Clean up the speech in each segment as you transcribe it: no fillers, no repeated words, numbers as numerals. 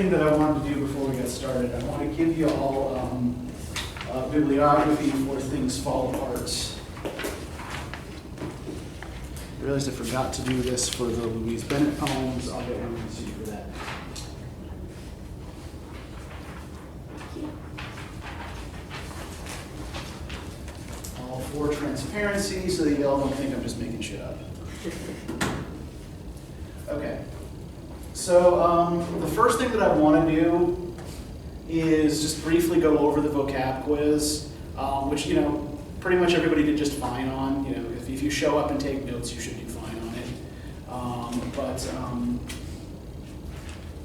thing that I wanted to do before we get started, I want to give you all a bibliography before things fall apart. I realized I forgot to do this for the Louise Bennett poems. I'll get one to you for that. All for transparency, so that y'all don't think I'm just making shit up. Okay. So the first thing that I want to do is just briefly go over the vocab quiz, which, you know, pretty much everybody did just fine on. You know, if you show up and take notes, you should do fine on it. But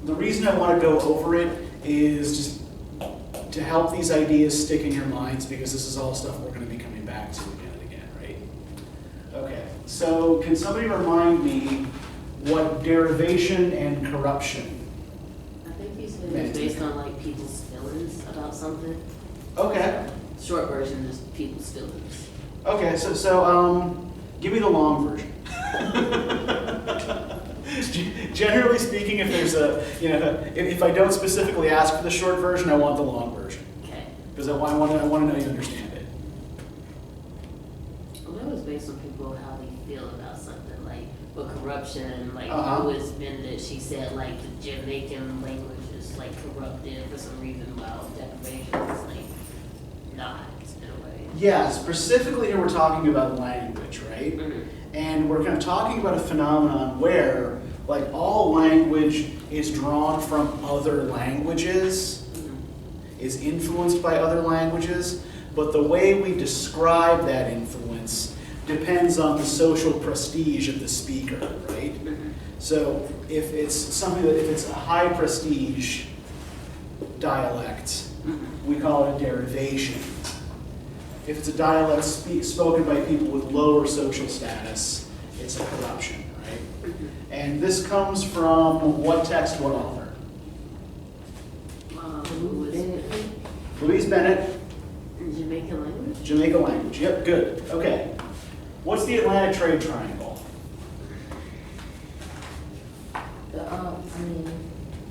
the reason I want to go over it is just to help these ideas stick in your minds, because this is all stuff we're going to be coming back to again and again, right? Okay, so can somebody remind me what derivation and corruption? I think you said it was based on like people's feelings about something. Okay. Short version is people's feelings. Okay, so give me the long version. Generally speaking, if there's a, you know, if I don't specifically ask for the short version, I want the long version. Okay. Because I want to know you understand it. Well, that was based on people how they feel about something, like with corruption, like Uh-huh. who has been that she said like the Jamaican language is like corrupted for some reason, while deprivation is like not in a way. Yeah, specifically here we're talking about language, right? Mm-hmm. And we're kind of talking about a phenomenon where, like, all language is drawn from other languages, is influenced by other languages, but the way we describe that influence depends on the social prestige of the speaker, right? Mm-hmm. So if it's something that, if it's a high prestige dialect, we call it a derivation. If it's a dialect spoken by people with lower social status, it's a corruption, right? And this comes from what text, what author? Louise Bennett. Jamaican language? Jamaica language, yep, good. Okay. What's the Atlantic Trade Triangle?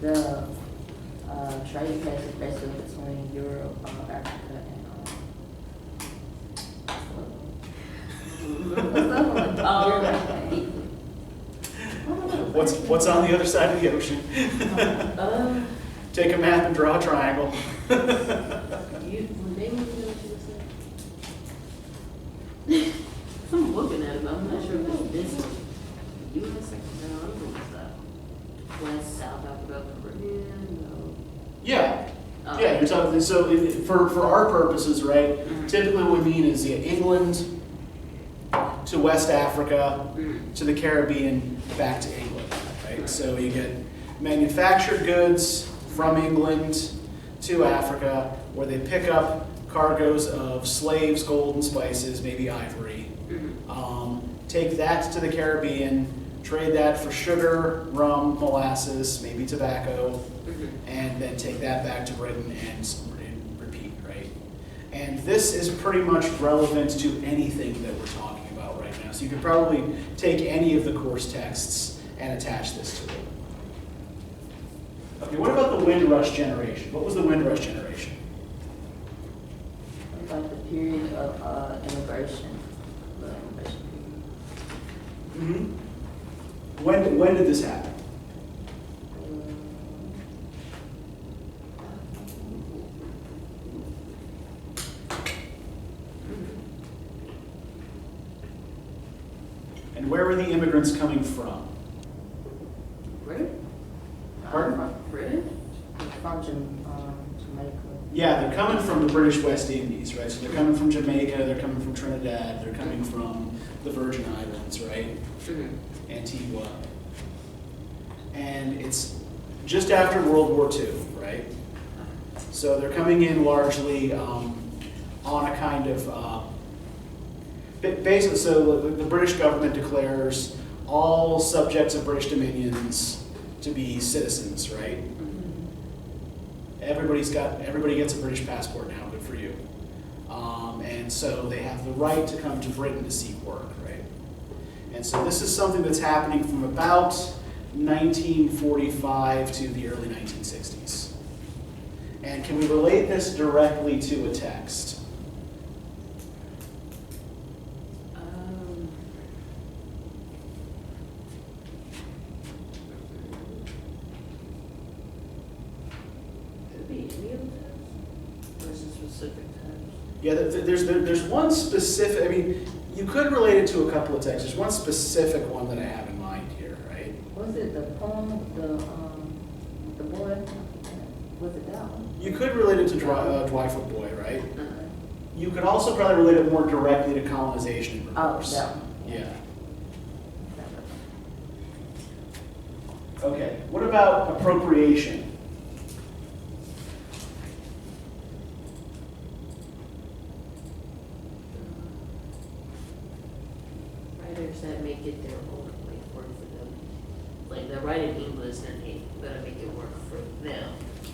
The trade passes basically between Europe, Africa, What's on the other side of the ocean? Take a map and draw a triangle. I'm looking at it, but I'm not sure if it's this one. U.S. No, I don't know what's that. West, South Africa, Caribbean, no. Yeah. Oh. Yeah, you're talking, so for our purposes, right, typically what we mean is England to West Africa to the Caribbean back to England, right? So you get manufactured goods from England to Africa, where they pick up cargoes of slaves, gold and spices, maybe ivory. Take that to the Caribbean, trade that for sugar, rum, molasses, maybe tobacco, and then take that back to Britain and repeat, right? And this is pretty much relevant to anything that we're talking about right now. So you could probably take any of the course texts and attach this to it. Okay, what about the Windrush generation? What was the Windrush generation? like the period of immigration. When did this happen? And where were the immigrants coming from? British? Pardon? British? From Jamaica. Yeah, they're coming from the British West Indies, right? So they're coming from Jamaica, they're coming from Trinidad, they're coming from the Virgin Islands, right? Antigua. And it's just after World War II, right? So they're coming in largely on a kind of, basically, so the British government declares all subjects of British dominions to be citizens, right? Everybody gets a British passport now, good for you. And so they have the right to come to Britain to seek work, right? And so this is something that's happening from about 1945 to the early 1960s. And can we relate this directly to a text? Could be any of them. There's a specific time. Yeah, there's one specific, I mean, you could relate it to a couple of texts. There's one specific one that I have in mind here, right? Was it the poem, the boy? Was it that one? You could relate it to Dwyfoot Boy, right? Uh-huh. You could also probably relate it more directly to colonization in Oh, reverse. that one. Yeah. Okay, what about appropriation? Writers that make it their own way work for them. Like they're writing English and they better make it work for them.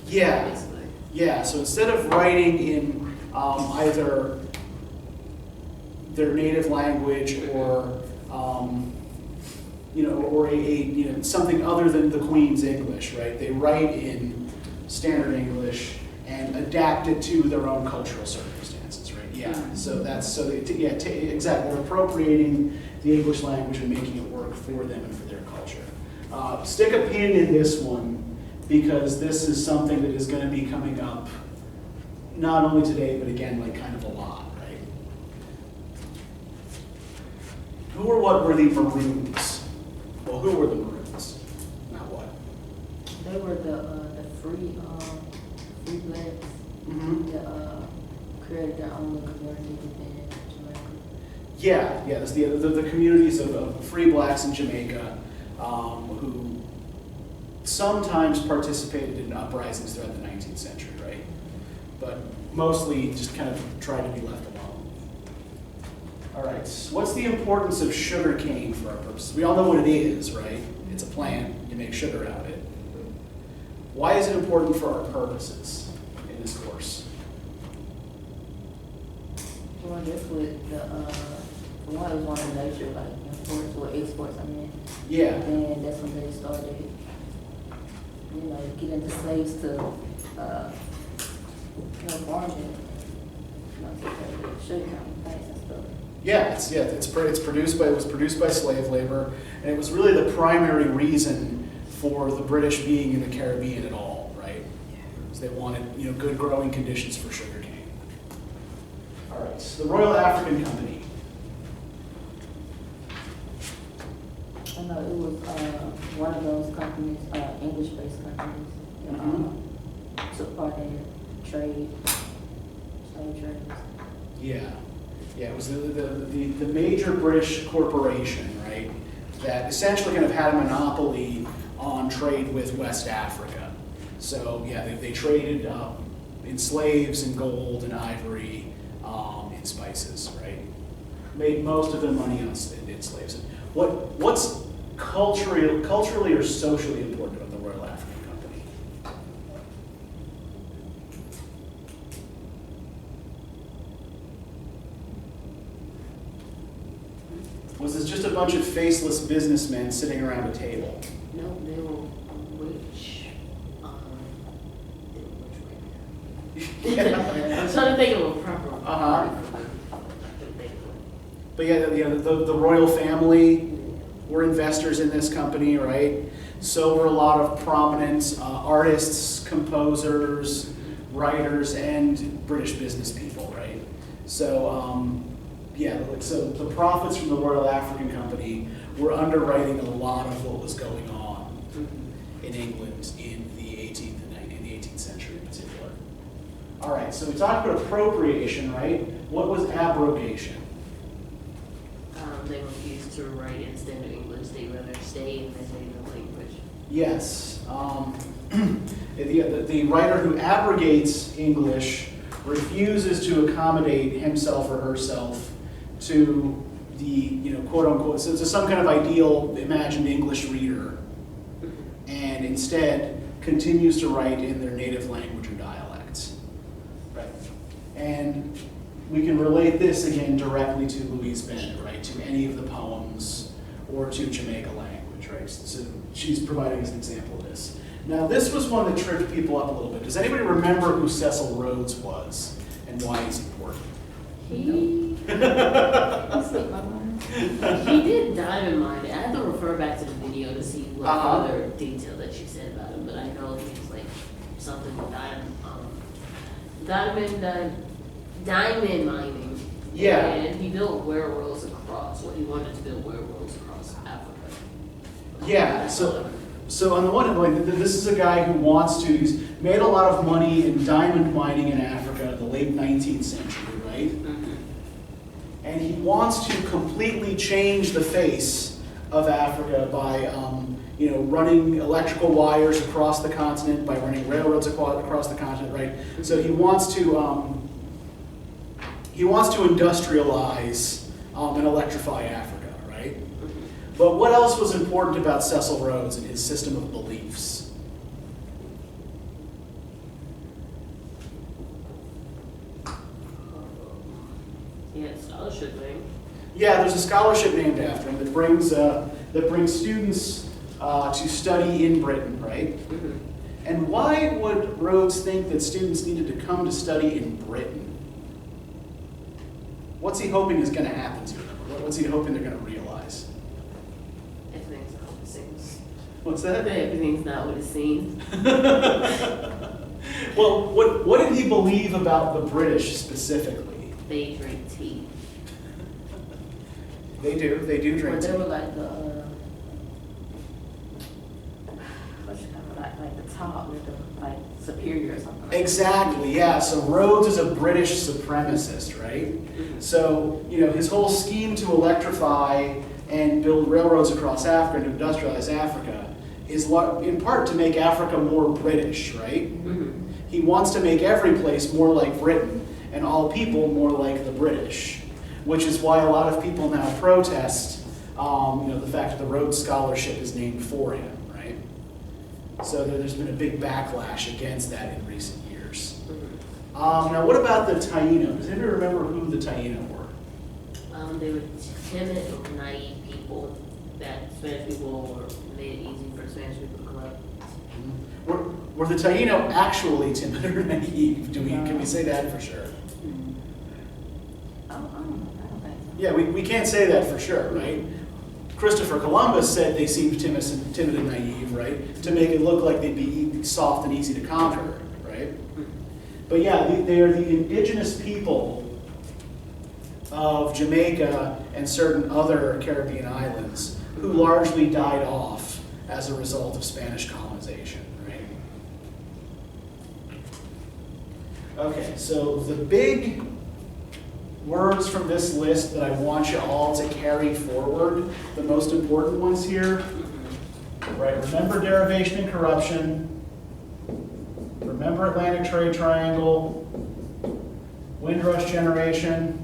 Yeah, Basically. yeah, so instead of writing in either their native language or, or something other than the Queen's English, right? They write in standard English and adapt it to their own cultural circumstances, right? Yeah, so exactly. They're appropriating the English language and making it work for them and for their culture. Stick a pin in this one because this is something that is going to be coming up not only today, but again, like kind of a lot, right? Who or what were the Maroons? Well, who were the Maroons? Not what. They were the free blacks that created their own little community within Jamaica. Yeah, it's the communities of free blacks in Jamaica who sometimes participated in uprisings throughout the 19th century, right? But mostly just kind of tried to be left alone. All right, so what's the importance of sugar cane for our purposes? We all know what it is, right? It's a plant, you make sugar out of it. Why is it important for our purposes in this course? Well, I guess with the one was one of the major like imports or exports. I mean, Yeah. and that's when they started, getting the slaves to, farming, sugar cane plants and stuff. Yeah, it was produced by slave labor, and it was really the primary reason for the British being in the Caribbean at all, right? Because they wanted good growing conditions for sugar cane. All right, so the Royal African Company. I know it was one of those companies, English-based companies, that took part in slave trade. Yeah, it was the major British corporation, right? That essentially kind of had a monopoly on trade with West Africa. So yeah, they traded in slaves and gold and ivory, in spices, right? Made most of their money on in slaves. What's culturally or socially important about the Royal African Company? Was this just a bunch of faceless businessmen sitting around a table? No, they were rich. They were rich. I'm trying to think of a proper. But yeah, the royal family were investors in this company, right? So were a lot of prominent artists, composers, writers, and British business people, right? So so the profits from the Royal African Company were underwriting a lot of what was going on in England in the 18th century in particular. All right, so we talked about appropriation, right? What was abrogation? They refused to write in standard English. They'd rather stay in their native language. Yes. The writer who abrogates English refuses to accommodate himself or herself to the, quote unquote, so it's some kind of ideal imagined English reader, and instead continues to write in their native language or dialects. Right. And we can relate this again directly to Louise Bennett, right? To any of the poems or to Jamaica language, passage, right? So she's providing us an example of this. Now, this was one that tripped people up a little bit. Does anybody remember who Cecil Rhodes was and why he's important? He did diamond mining. I have to refer back to the video to see what other detail that she said about him, but I know he was like something with diamond mining. Yeah. And he built railroads across, he wanted to build railroads across Africa. Yeah, so on the one hand, like, this is a guy who wants to, he's made a lot of money in diamond mining in Africa in the late 19th century, right? Mm-hmm. And he wants to completely change the face of Africa by, running electrical wires across the continent, by running railroads across the continent, right? So he wants to industrialize and electrify Africa, right? But what else was important about Cecil Rhodes and his system of beliefs? Yeah, scholarship thing. Yeah, there's a scholarship named after him that brings students to study in Britain, right? Mm-hmm. And why would Rhodes think that students needed to come to study in Britain? What's he hoping is going to happen to them? What's he hoping they're going to realize? Everything's not what it seems. What's that? Everything's not what it seems. Well, what did he believe about the British specifically? They drink tea. They do drink They tea. were like the, like the top, like superior or something. Like Exactly, yeah. So Rhodes is a British supremacist, right? Mm-hmm. So, his whole scheme to electrify and build railroads across Africa and to industrialize Africa is in part to make Africa more British, right? Mm-hmm. He wants to make every place more like Britain and all people more like the British, which is why a lot of people now protest the fact that the Rhodes Scholarship is named for him, right? So there's been a big backlash against that in recent years. Mm-hmm. Now, what about the Taino? Does anybody remember who the Taino were? They were timid and naive people that Spanish people made it easy for Spanish people to collect. Were the Taino actually timid or naive? Can we say that for sure? I don't think so. Yeah, we can't say that for sure, right? Christopher Columbus said they seemed timid and naive, right? To make it look like they'd be soft and easy to conquer, right? But yeah, they are the indigenous people of Jamaica and certain other Caribbean islands who largely died off as a result of Spanish colonization, right? Okay, so the big words from this list that I want you all to carry forward, the most important ones here, right? Remember derivation and corruption. Remember Atlantic Trade Triangle. Windrush generation.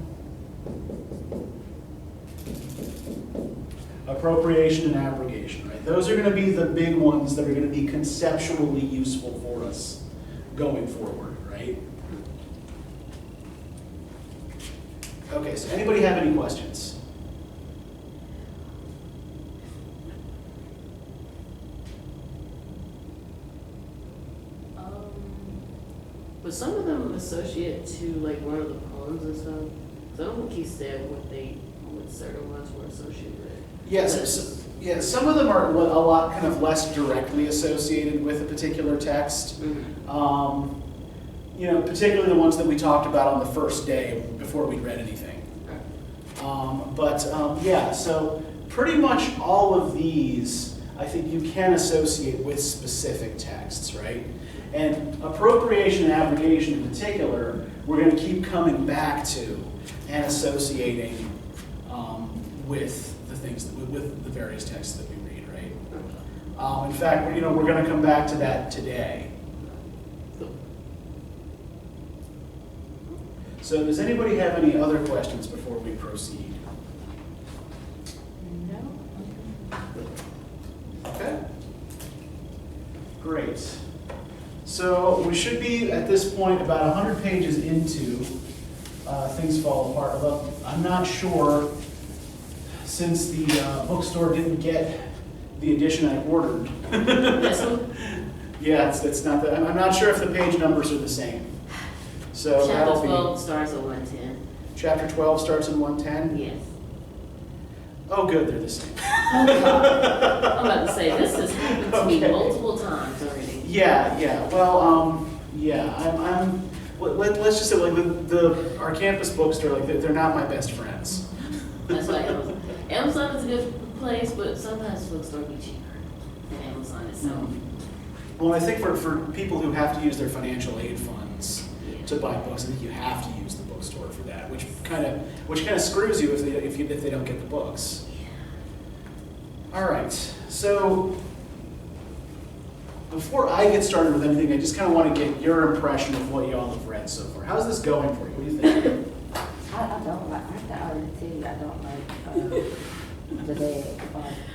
Appropriation and abrogation, right? Those are going to be the big ones that are going to be conceptually useful for us going forward, right? Okay, so anybody have any questions? But some of them associate to like one of the poems and stuff. So I don't think he said what certain ones were associated with. Yes, some of them are a lot kind of less directly associated with a particular text. Mm-hmm. Particularly the ones that we talked about on the first day before we read anything. So pretty much all of these, I think you can associate with specific texts, right? And appropriation and abrogation in particular, we're going to keep coming back to and associating with the things, with the various texts that we read, right? In fact, we're going to come back to that today. So does anybody have any other questions before we proceed? No. Okay. Great. So we should be, at this point, about 100 pages into Things Fall Apart. Although I'm not sure, since the bookstore didn't get the edition I ordered. This one? Yeah, it's not that. I'm not sure if the page numbers are the same. So Chapter that'll 12 be. starts at 110. Chapter 12 starts in 110. Yes. Oh, good, they're the same. Oh, God. I'm about to say, this has happened to me Okay. multiple times already. Yeah. Well, yeah. Let's just say like our campus bookstore, like they're not my best friends. That's why Amazon is a good place, but sometimes bookstore be cheaper than Amazon itself. Well, I think for people who have to use their financial aid funds Yeah. to buy books, I think you have to use the bookstore for that, which kind of screws you if they don't get the books. All right, so before I get started with anything, I just kind of want to get your impression of what y'all have read so far. How's this going for you? What do you think? I don't like, I can already tell you, I don't like, the dad,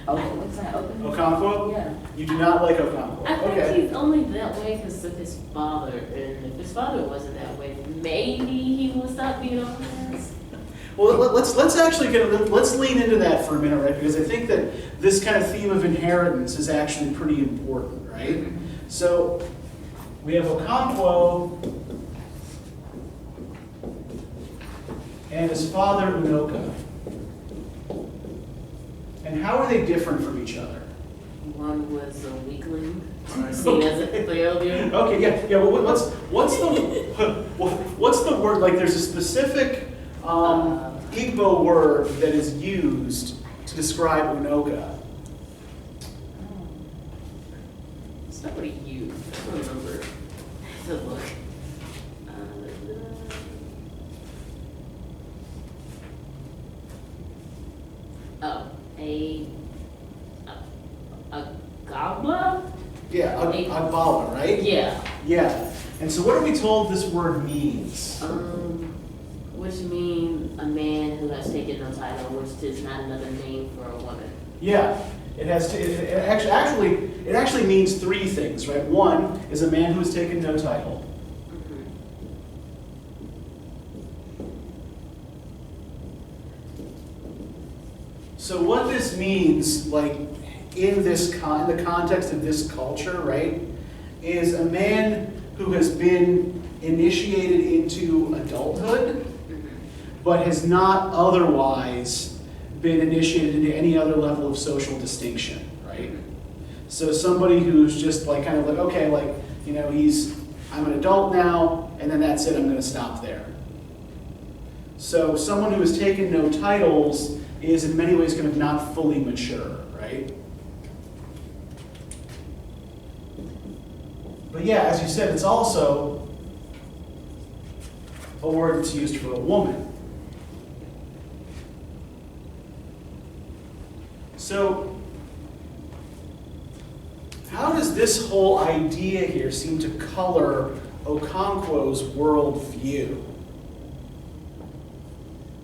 what's that, Okonkwo? Yeah. You do not like Okonkwo? I think Okay. he's only that way because of his father, and if his father wasn't that way, maybe he would stop being on class. Well, let's lean into that for a minute, right? Because I think that this kind of theme of inheritance is actually pretty important, right? So we have Okonkwo and his father Unoka. And how are they different from each other? One was a weakling, or seen as a failure. Okay, yeah. Well, what's the word? Like, there's a specific Igbo word that is used to describe Unoka. Somebody used, I don't remember the book. A gobbler? Yeah, Agbala, right? Yeah. Yeah. And so what are we told this word means? Which means a man who has taken no title, which is not another name for a woman. Yeah. It actually means three things, right? One is a man who has taken no title. So what this means, like in the context of this culture, right, is a man who has been initiated into adulthood, but has not otherwise been initiated into any other level of social distinction, right? So somebody who's just like kind of like, okay, like, you know, I'm an adult now, and then that's it, I'm gonna stop there. So someone who has taken no titles is in many ways kind of not fully mature, right? But yeah, as you said, it's also a word that's used for a woman. So, how does this whole idea here seem to color Okonkwo's worldview?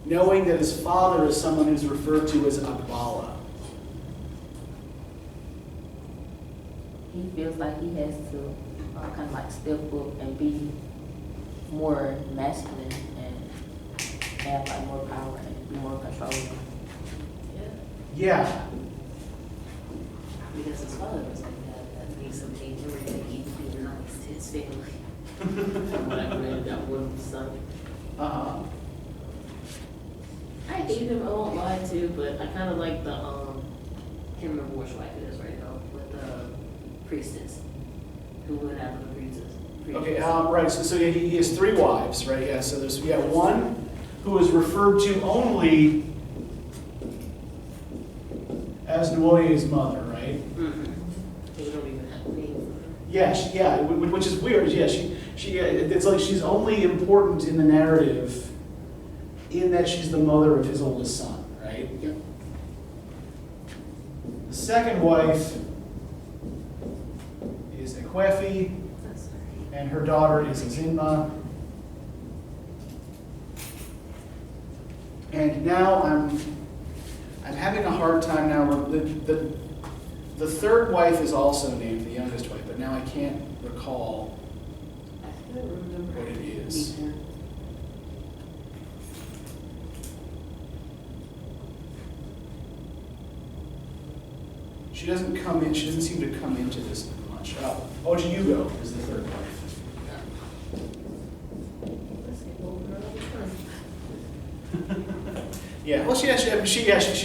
Knowing that his father is someone who's referred to as Agbala. He feels like he has to kind of like step up and be more masculine and have like more power and be more controlling. Yeah. Because his father was like that makes him change everything he be nice to his family. From what I read, that one son. I hate him, I won't lie to, but I kind of like the, can't remember which wife it is right now, with the priestess, who went after the priestess. Okay, right, so yeah, he has three wives, right? Yeah, so there's one who is referred to only as Nwoye's mother, right? Mm-hmm. They don't even have a name for her. Yeah, which is weird. Yeah, it's like she's only important in the narrative in that she's the mother of his oldest son, right? Yep. The second wife is Ekwefi, That's right. and her daughter is Azinma. And now I'm having a hard time now. The third wife is also named the youngest wife, but now I can't recall I can't remember what it is. either. She doesn't come in, she doesn't seem to come into this much. Ojiugo is the third wife. Yeah, well, she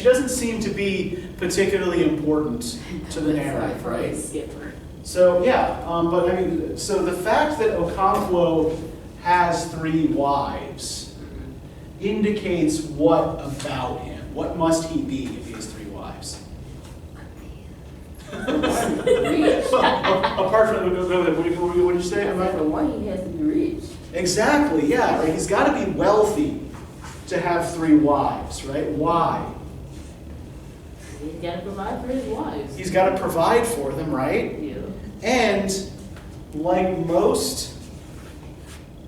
doesn't seem to be particularly important to the narrative, right? Skipper. So, yeah, but I mean, so the fact that Okonkwo has 3 wives indicates what about him? What must he be if he has 3 wives? Well, apart from, what did you say? For one, he has to be rich. Exactly, yeah, right? He's got to be wealthy to have 3 wives, right? Why? He's got to provide for his wives. He's got to provide for them, right? Yeah. And like most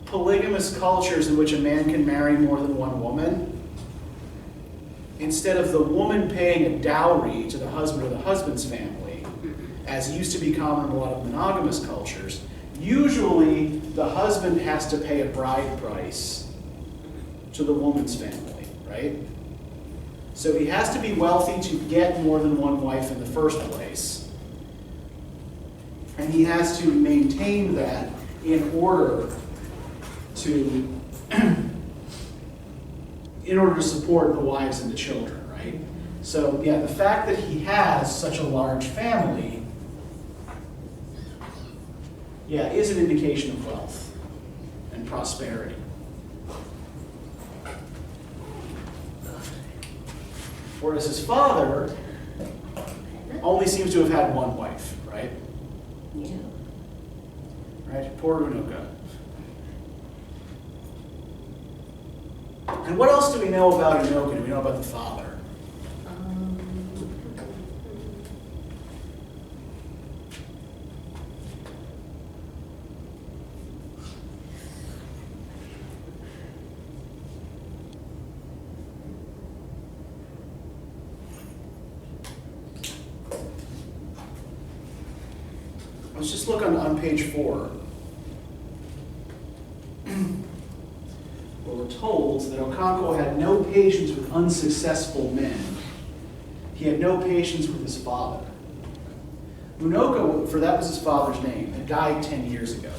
polygamous cultures in which a man can marry more than one woman, instead of the woman paying a dowry to the husband or the husband's family, as used to be common in a lot of monogamous cultures, usually the husband has to pay a bride price to the woman's family, right? So he has to be wealthy to get more than one wife in the first place. And he has to maintain that in order to support the wives and the children, right? So yeah, the fact that he has such a large family, yeah, is an indication of wealth and prosperity. Whereas his father only seems to have had one wife, right? Yeah. Right? Poor Unoka. And what else do we know about Unoka? Do we know about the father? Let's just look on page 4. Where we're told that Okonkwo had no patience with unsuccessful men. He had no patience with his father. Unoka, for that was his father's name, had died 10 years ago.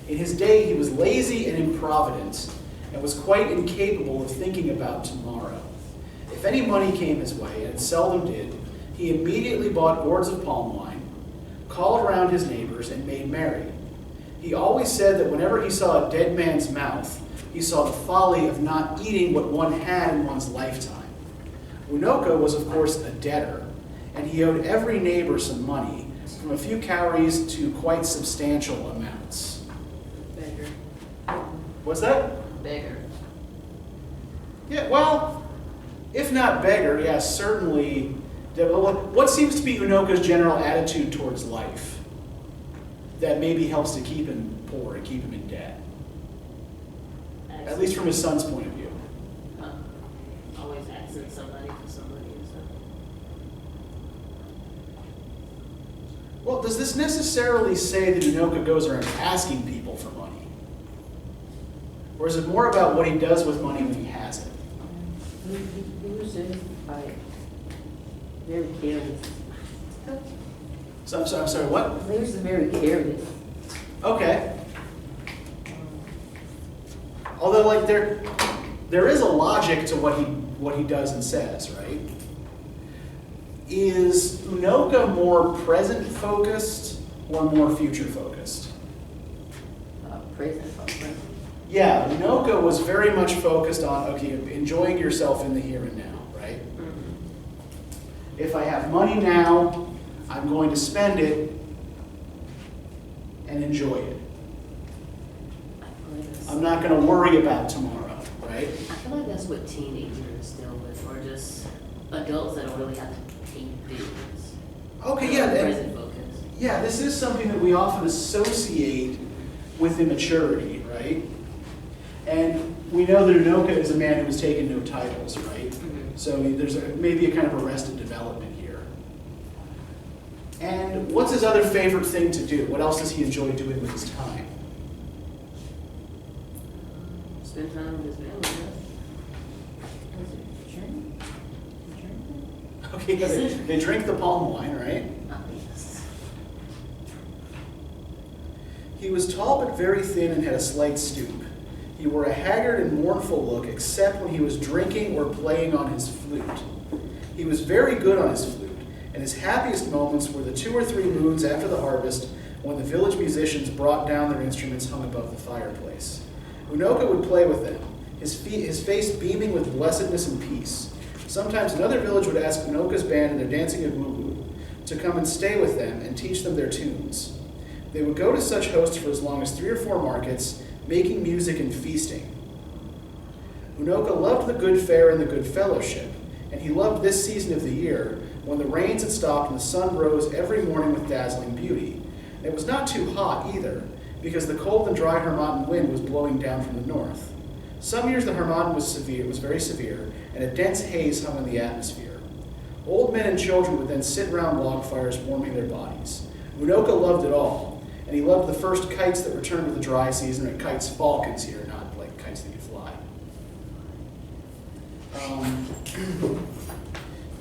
In his day, he was lazy and improvident and was quite incapable of thinking about tomorrow. If any money came his way, and it seldom did, he immediately bought gourds of palm wine, called around his neighbors, and made merry. He always said that whenever he saw a dead man's mouth, he saw the folly of not eating what one had in one's lifetime. Unoka was, of course, a debtor, and he owed every neighbor some money, from a few cowries to quite substantial amounts. Beggar. What's that? Beggar. Yeah, well, if not beggar, yeah, certainly. What seems to be Unoka's general attitude towards life that maybe helps to keep him poor and keep him in debt? At least from his son's point of view. Always asking somebody for some money and stuff. Well, does this necessarily say that Unoka goes around asking people for money? Or is it more about what he does with money when he has it? He was just like very careless. So, I'm sorry, what? He was just very careless. Okay. Although, like, there is a logic to what he does and says, right? Is Unoka more present focused or more future focused? Present focused. Yeah, Unoka was very much focused on, okay, enjoying yourself in the here and now, right? Mm-hmm. If I have money now, I'm going to spend it and enjoy it. I'm not going to worry about tomorrow, right? I feel like that's what teenagers deal with, or just adults that don't really have to pay bills. Okay, yeah. Present focus. Yeah, this is something that we often associate with immaturity, right? And we know that Unoka is a man who has taken no titles, right? Mm-hmm. So there's maybe a kind of arrested development here. And what's his other favorite thing to do? What else does he enjoy doing with his time? Spend time with his family, Okay, they drink the palm wine, right? Oh, yes. He was tall but very thin and had a slight stoop. He wore a haggard and mournful look, except when he was drinking or playing on his flute. He was very good on his flute, and his happiest moments were the 2 or 3 moons after the harvest, when the village musicians brought down their instruments hung above the fireplace. Unoka would play with them, his face beaming with blessedness and peace. Sometimes another village would ask Unoka's band and their dancing agugu to come and stay with them and teach them their tunes. They would go to such hosts for as long as 3 or 4 markets, making music and feasting. Unoka loved the good fare and the good fellowship, and he loved this season of the year, when the rains had stopped and the sun rose every morning with dazzling beauty. And it was not too hot either, because the cold and dry Harmattan wind was blowing down from the north. Some years the Harmattan was very severe, and a dense haze hung in the atmosphere. Old men and children would then sit round log fires warming their bodies. Unoka loved it all, and he loved the first kites that returned with the dry season, and kites falcons here, not like kites that you fly.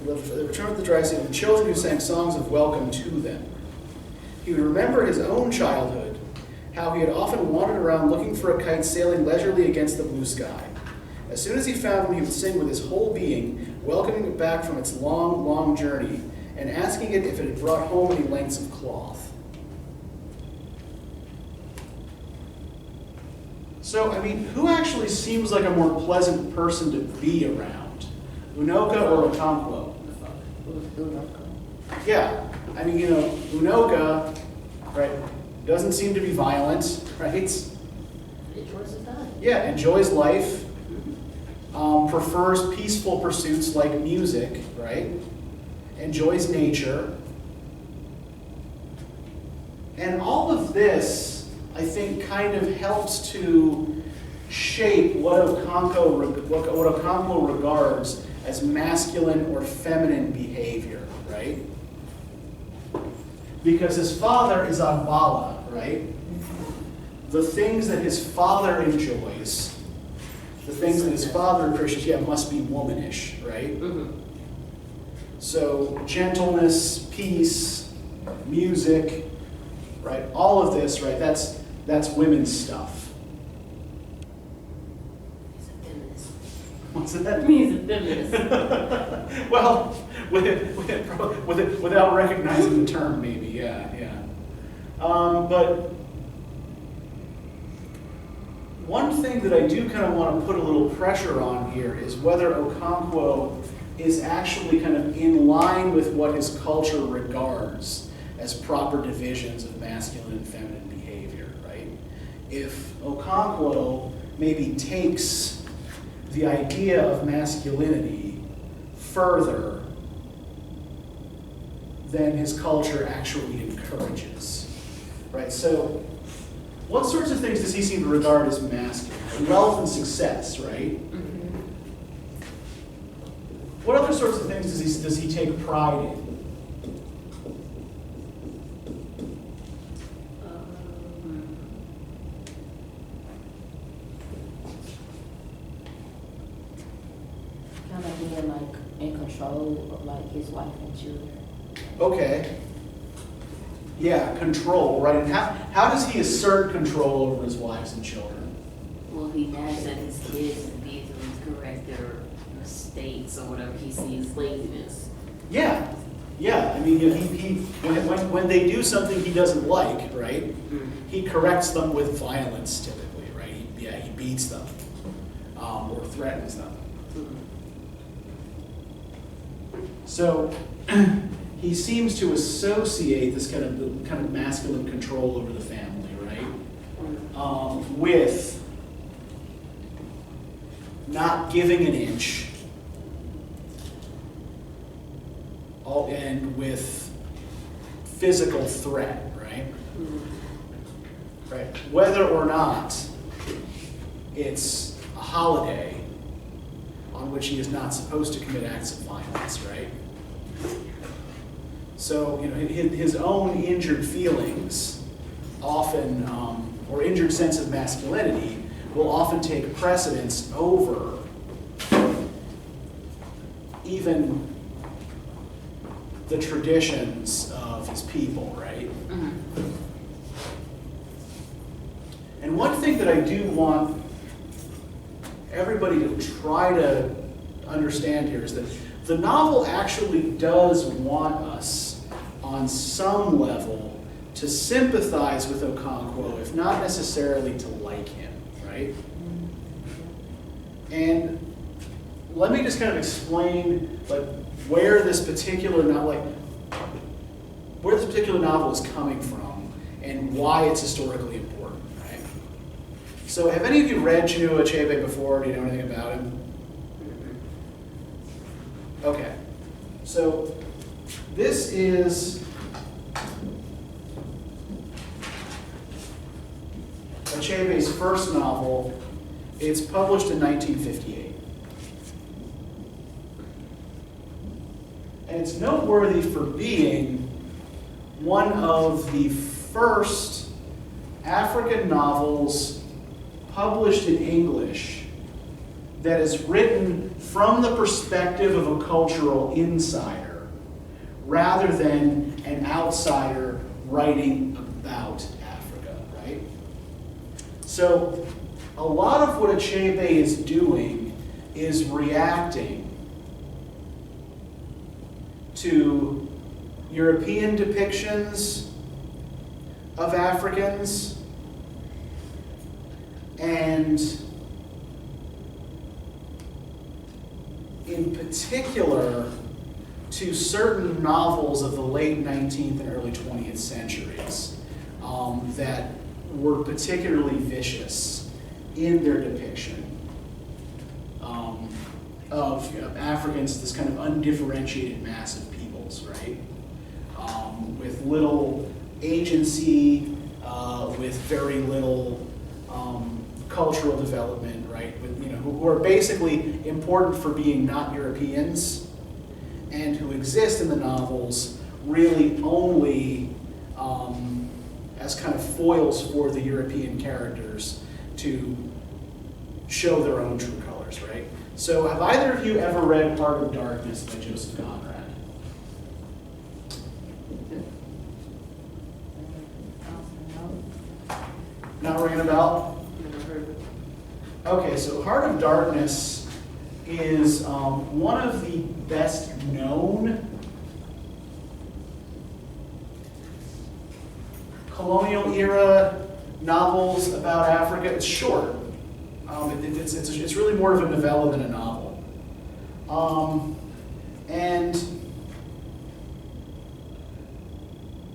He loved the return with the dry season, and children who sang songs of welcome to them. He would remember his own childhood, how he had often wandered around looking for a kite sailing leisurely against the blue sky. As soon as he found one, he would sing with his whole being, welcoming it back from its long, long journey, and asking it if it had brought home any lengths of cloth. So, I mean, who actually seems like a more pleasant person to be around? Unoka or Okonkwo? Unoka. Yeah, I mean, Unoka, right, doesn't seem to be violent, right? Enjoys his time. Yeah, enjoys life, prefers peaceful pursuits like music, right? Enjoys nature. And all of this, I think, kind of helps to shape what Okonkwo regards as masculine or feminine behavior, right? Because his father is Agbala, right? The things that his father enjoys, the things that his father appreciates, must be womanish, right? Mm-hmm. So gentleness, peace, music, right? All of this, right? That's women's stuff. He's a feminist. What's that? He's a feminist. Well, without recognizing the term, maybe, yeah. But one thing that I do kind of want to put a little pressure on here is whether Okonkwo is actually kind of in line with what his culture regards as proper divisions of masculine and feminine behavior, right? If Okonkwo maybe takes the idea of masculinity further than his culture actually encourages, right? So what sorts of things does he seem to regard as masculine? Wealth and success, right? Mm-hmm. What other sorts of things does he take pride in? Kind of being like in control of like his wife and children. Okay. Yeah, control, right? And how does he assert control over his wives and children? Well, he nags at his kids and beats them to correct their mistakes or whatever he sees laziness. Yeah. I mean, when they do something he doesn't like, right? Mm-hmm. He corrects them with violence, typically, right? He beats them or threatens them. Mm-hmm. So he seems to associate this kind of masculine control over the family, right? With not giving an inch, and with physical threat, right? Mm-hmm. Right. Whether or not it's a holiday on which he is not supposed to commit acts of violence, right? So, his own injured feelings often, or injured sense of masculinity, will often take precedence over even the traditions of his people, right? And one thing that I do want everybody to try to understand here is that the novel actually does want us, on some level, to sympathize with Okonkwo, if not necessarily to like him, right? And let me just kind of explain like where this particular novel is coming from and why it's historically important, right? So have any of you read Chinua Achebe before? Do you know anything about him? Okay. So this is Achebe's first novel. It's published in 1958. And it's noteworthy for being one of the first African novels published in English that is written from the perspective of a cultural insider rather than an outsider writing about Africa, right? So a lot of what Achebe is doing is reacting to European depictions of Africans and in particular to certain novels of the late 19th and early 20th centuries that were particularly vicious in their depiction of Africans, this kind of undifferentiated mass of peoples, right? With little agency, with very little cultural development, right? With, who are basically important for being not Europeans, and who exist in the novels really only as kind of foils for the European characters to show their own true colors, right? So have either of you ever read Heart of Darkness by Joseph Conrad? Not ringing a bell? Never heard of it. Okay, so Heart of Darkness is one of the best known colonial era novels about Africa. It's short. It's really more of a novella than a novel. And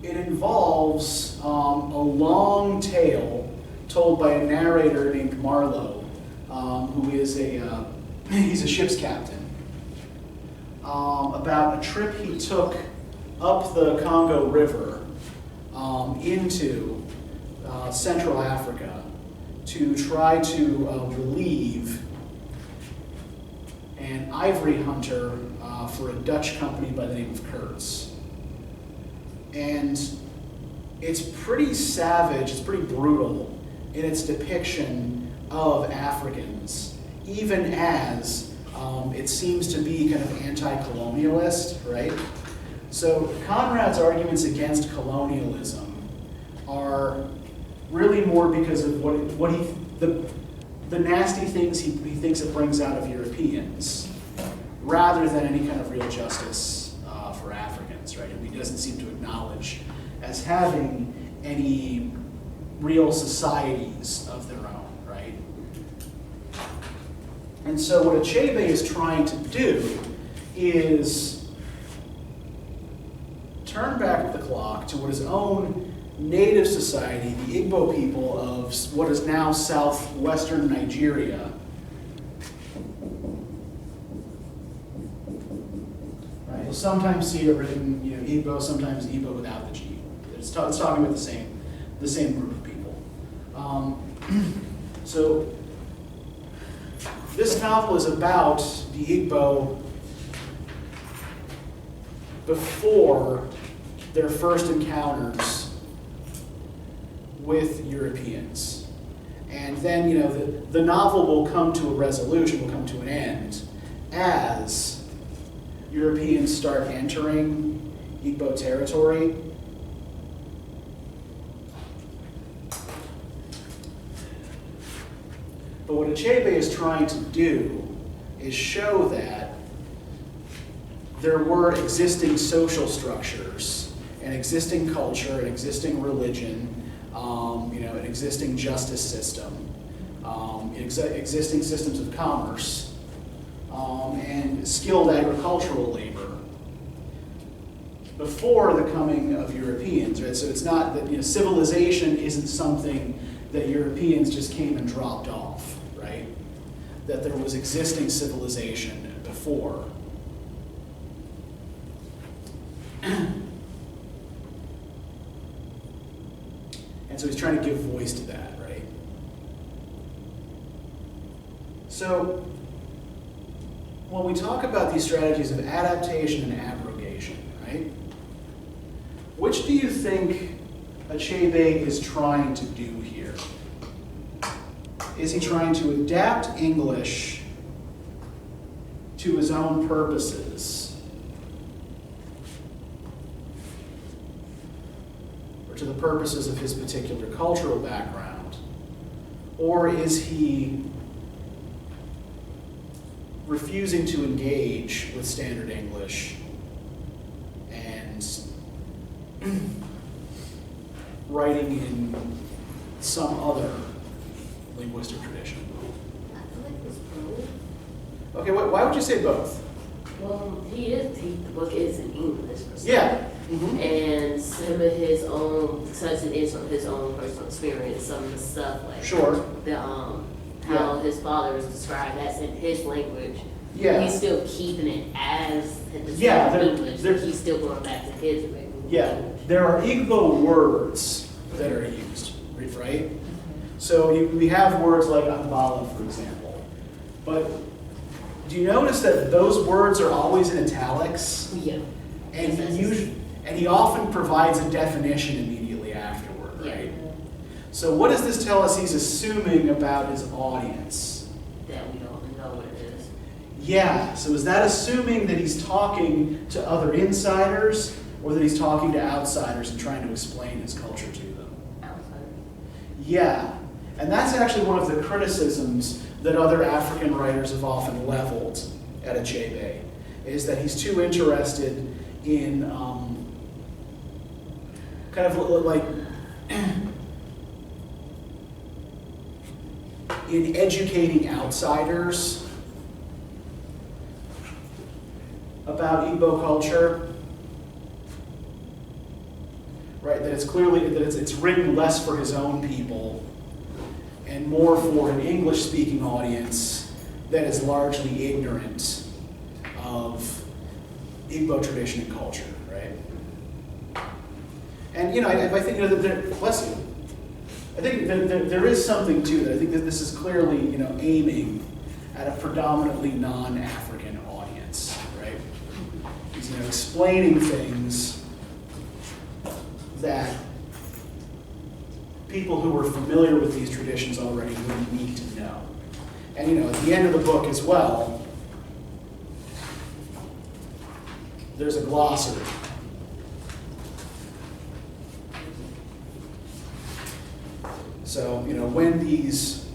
it involves a long tale told by a narrator named Marlowe, who is he's a ship's captain, about a trip he took up the Congo River into Central Africa to try to relieve an ivory hunter for a Dutch company by the name of Kurtz. And it's pretty savage, it's pretty brutal in its depiction of Africans, even as it seems to be kind of anti-colonialist, right? So Conrad's arguments against colonialism are really more because of the nasty things he thinks it brings out of Europeans, rather than any kind of real justice for Africans, right? He doesn't seem to acknowledge as having any real societies of their own, right? And so what Achebe is trying to do is turn back the clock to what his own native society, the Igbo people of what is now southwestern Nigeria, right? You'll sometimes see it written, Igbo, sometimes Igbo without the G. It's talking about the same group of people. So this novel is about the Igbo before their first encounters with Europeans. And then, the novel will come to a resolution, will come to an end, as Europeans start entering Igbo territory. But what Achebe is trying to do is show that there were existing social structures, an existing culture, an existing religion, an existing justice system, existing systems of commerce, and skilled agricultural labor before the coming of Europeans, right? So it's not that, civilization isn't something that Europeans just came and dropped off, right? That there was existing civilization before. And so he's trying to give voice to that, right? So when we talk about these strategies of adaptation and abrogation, right? Which do you think Achebe is trying to do here? Is he trying to adapt English to his own purposes? Or to the purposes of his particular cultural background? Or is he refusing to engage with standard English and writing in some other linguistic tradition? I feel like it's both. Okay, why would you say both? Well, the book is in English. Yeah. Mm-hmm. And some of his own, such it is from his own personal experience, some of the stuff like Sure. the how his father is described, that's in his language. Yeah. He's still keeping it as his English. He's still going back to his language. Yeah, there are Igbo words that are used, right? So we have words like ambala, for example. But do you notice that those words are always in italics? Yeah. And he often provides a definition immediately afterward, right? Yeah. So what does this tell us he's assuming about his audience? That we don't know what it is. Yeah, so is that assuming that he's talking to other insiders, or that he's talking to outsiders and trying to explain his culture to them? Outsiders. Yeah, and that's actually one of the criticisms that other African writers have often leveled at Achebe, is that he's too interested in kind of like in educating outsiders about Igbo culture, right? That it's clearly that it's written less for his own people and more for an English-speaking audience that is largely ignorant of Igbo tradition and culture, right? And I think that bless you. I think that there is something to that. I think that this is clearly aiming at a predominantly non-African audience, right? He's explaining things that people who are familiar with these traditions already would need to know. And at the end of the book as well, there's a glossary. So, when these...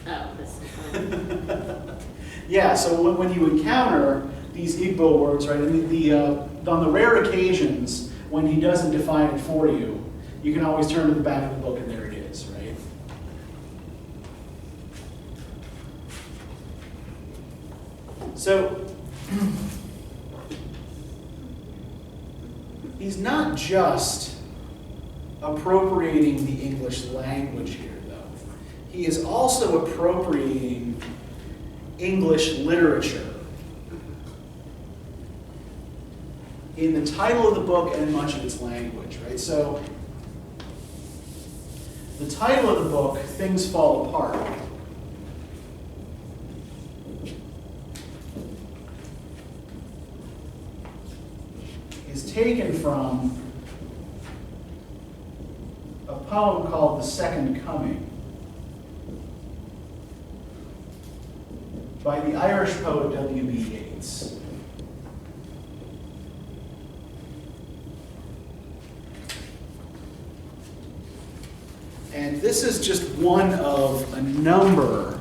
Oh, that's yeah, so when you encounter these Igbo words, right, and on the rare occasions when he doesn't define it for you, you can always turn to the back of the book and there it is, right? So, he's not just appropriating the English language here, though. He is also appropriating English literature in the title of the book and in much of its language, right? So, the title of the book, Things Fall Apart, is taken from a poem called The Second Coming by the Irish poet W.B. Yeats. And this is just one of a number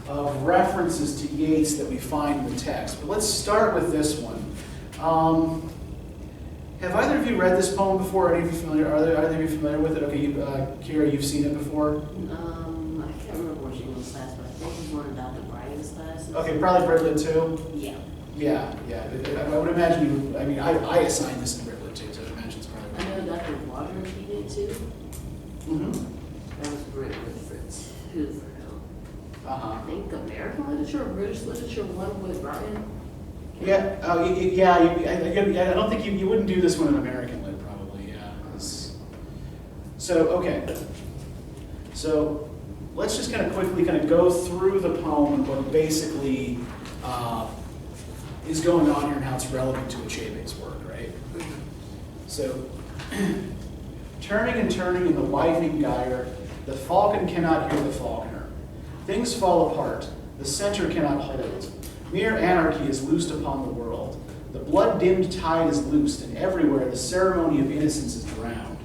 of references to Yeats that we find in the text. But let's start with this one. Have either of you read this poem before? Are any of you familiar? Are either of you familiar with it? Okay, Kira, you've seen it before? I can't remember what she was class, but I think it was one of Dr. Bryan's classes. Okay, probably Bridlin too? Yeah. Yeah. I would imagine you, I mean, I assigned this to Bridlin too, so I imagine it's probably I know Dr. Waters, he did too. That was Bridlin Fritz Hoover. I think American literature or British literature, one with Bryan. Yeah, I don't think you wouldn't do this one in American Lit, probably, yeah. So, okay. So, let's just kind of quickly kind of go through the poem and what basically is going on here and how it's relevant to Achebe's work, right? So, turning and turning in the widening gyre, the falcon cannot hear the falconer. Things fall apart, the center cannot hold. Mere anarchy is loosed upon the world. The blood-dimmed tide is loosed, and everywhere the ceremony of innocence is drowned.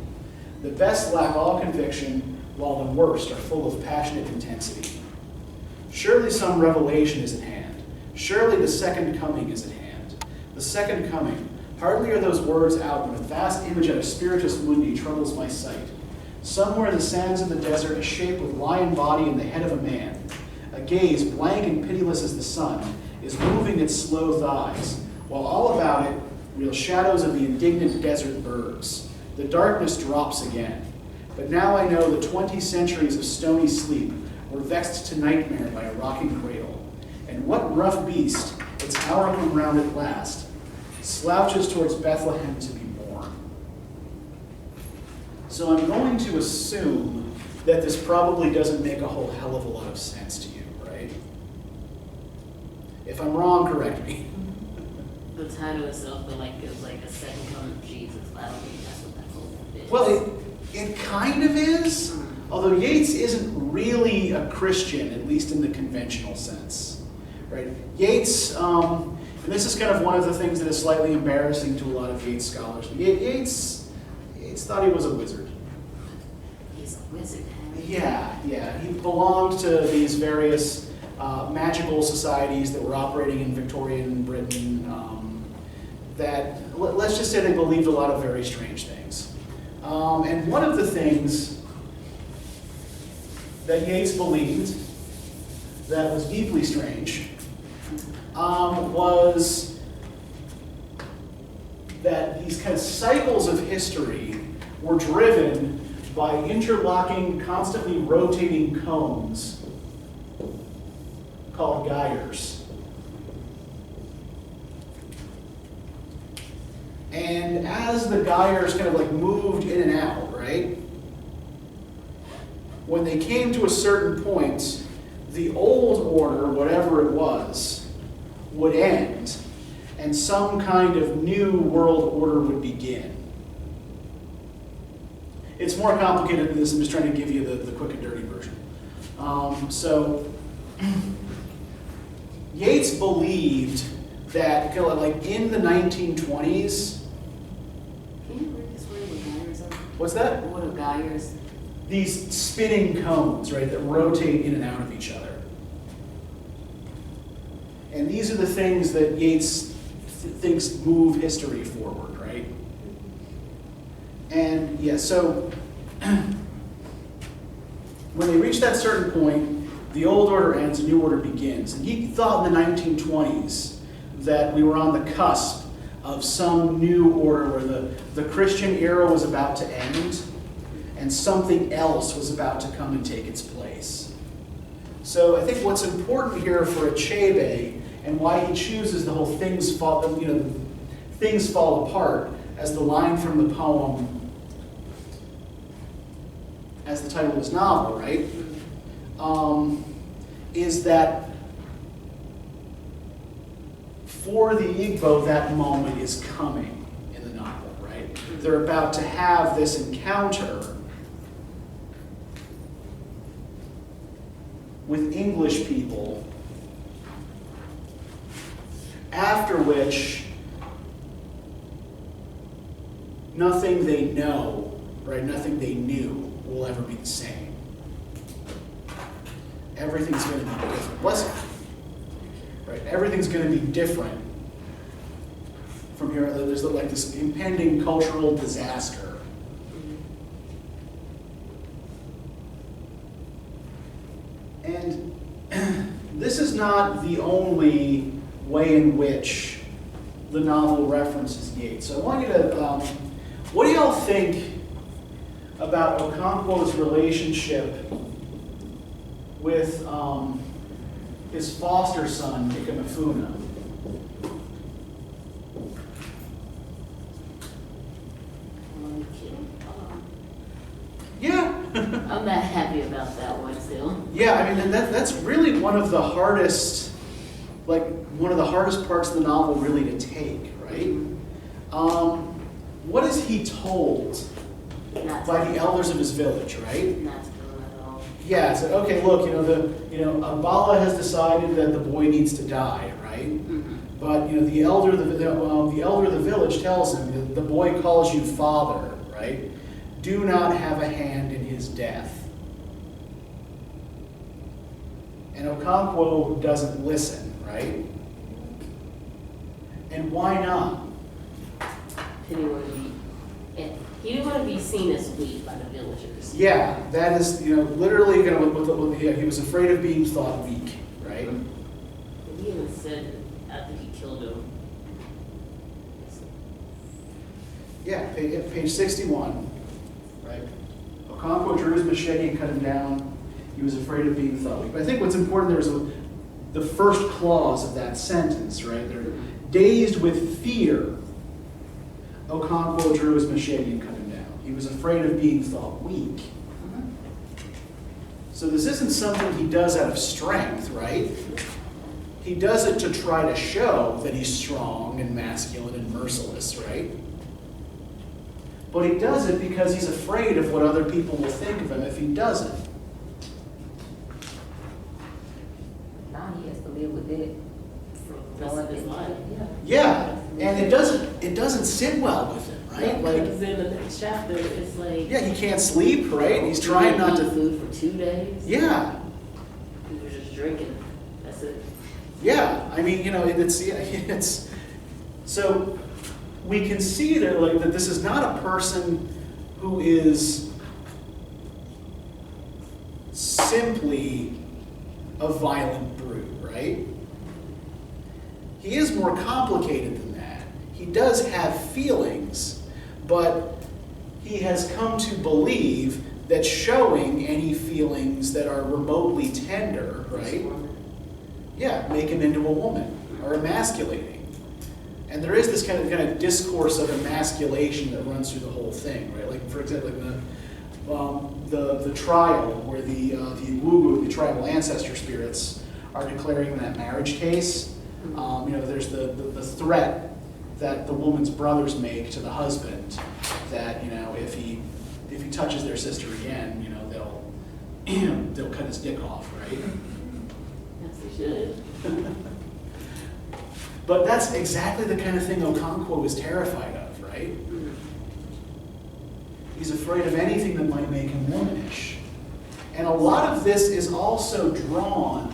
The best lack all conviction, while the worst are full of passionate intensity. Surely some revelation is at hand. Surely the second coming is at hand. The second coming. Hardly are those words out when a vast image out of Spiritus Mundi troubles my sight. Somewhere in the sands of the desert, a shape with lion body and the head of a man. A gaze, blank and pitiless as the sun, is moving its slow thighs, while all about it reel shadows of the indignant desert birds. The darkness drops again. But now I know the 20 centuries of stony sleep were vexed to nightmare by a rocking cradle. And what rough beast, its hour come round at last, slouches towards Bethlehem to be born? So I'm going to assume that this probably doesn't make a whole hell of a lot of sense to you, right? If I'm wrong, correct me. The title itself felt like it was like a second coming of Jesus. I don't think that's what that whole is. Well, it kind of is, although Yeats isn't really a Christian, at least in the conventional sense, right? Yeats, and this is kind of one of the things that is slightly embarrassing to a lot of Yeats scholars. Yeats thought he was a wizard. He's a wizard. Yeah. He belonged to these various magical societies that were operating in Victorian Britain that, let's just say, they believed a lot of very strange things. And one of the things that Yeats believed that was deeply strange was that these kind of cycles of history were driven by interlocking, constantly rotating cones called gyres. And as the gyres kind of like moved in and out, right? When they came to a certain point, the old order, whatever it was, would end, and some kind of new world order would begin. It's more complicated than this. I'm just trying to give you the quick and dirty version. So Yeats believed that, kind of like in the 1920s. Can you read this word with gyres on it? What's that? What are gyres? These spinning cones, right, that rotate in and out of each other. And these are the things that Yeats thinks move history forward, right? And yeah, so when they reach that certain point, the old order ends, a new order begins. And he thought in the 1920s that we were on the cusp of some new order where the Christian era was about to end and something else was about to come and take its place. So I think what's important here for Achebe and why he chooses the whole things fall apart as the line from the poem, as the title of his novel, right? Is that for the Igbo, that moment is coming in the novel, right? They're about to have this encounter with English people, after which nothing they know, right, nothing they knew will ever be the same. Everything's going to be different. Bless you. Right? Everything's going to be different from here. There's like this impending cultural disaster. And this is not the only way in which the novel references Yeats. So I want you to, what do y'all think about Okonkwo's relationship with his foster son, Ikemefuna? Yeah. I'm not happy about that one still. Yeah, I mean, and that's really one of the hardest, one of the hardest parts of the novel really to take, right? What is he told by the elders of his village, right? Not to kill him at all. Yeah, so okay, look, Abala has decided that the boy needs to die, right? Mm-hmm. But the elder of the village tells him that the boy calls you father, right? Do not have a hand in his death. And Okonkwo doesn't listen, right? And why not? He didn't want to be seen as weak by the villagers. Yeah, that is, literally, he was afraid of being thought weak, right? And he even said after he killed him. Yeah, page 61, right? Okonkwo drew his machete and cut him down. He was afraid of being thought weak. But I think what's important there is the first clause of that sentence, right? They're dazed with fear. Okonkwo drew his machete and cut him down. He was afraid of being thought weak. So this isn't something he does out of strength, right? He does it to try to show that he's strong and masculine and merciless, right? But he does it because he's afraid of what other people will think of him if he doesn't. Now he has to live with it. For the rest of his life. Yeah, and it doesn't sit well with him, right? Because in the next chapter, it's like... Yeah, he can't sleep, right? He's trying not to... food for 2 days. Yeah. He was just drinking. That's it. Yeah, I mean, it's... So, we can see that, that this is not a person who is simply a violent brute, right? He is more complicated than that. He does have feelings, but he has come to believe that showing any feelings that are remotely tender, right? Yeah, make him into a woman or emasculating. And there is this kind of discourse of emasculation that runs through the whole thing, right? Like, for example, the trial where the Igugu, the tribal ancestor spirits, are declaring that marriage case. There's the threat that the woman's brothers make to the husband that if he touches their sister again, they'll cut his dick off, right? Yes, they should. But that's exactly the kind of thing Okonkwo is terrified of, right? He's afraid of anything that might make him womanish. And a lot of this is also drawn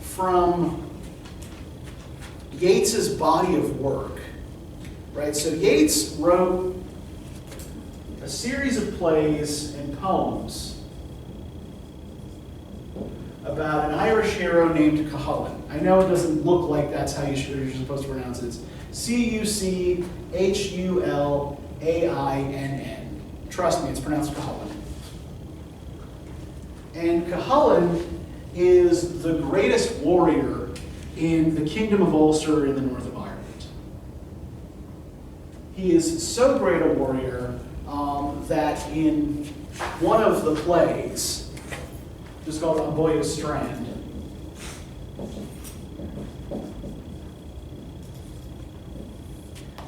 from Yeats's body of work, right? So Yeats wrote a series of plays and poems about an Irish hero named Cuchulainn. I know it doesn't look like that's how you're supposed to pronounce it. It's Cuchullainn. Trust me, it's pronounced Cuchulainn. And Cuchulainn is the greatest warrior in the Kingdom of Ulster in the north of Ireland. He is so great a warrior that in one of the plays, just called A Boy of Strand,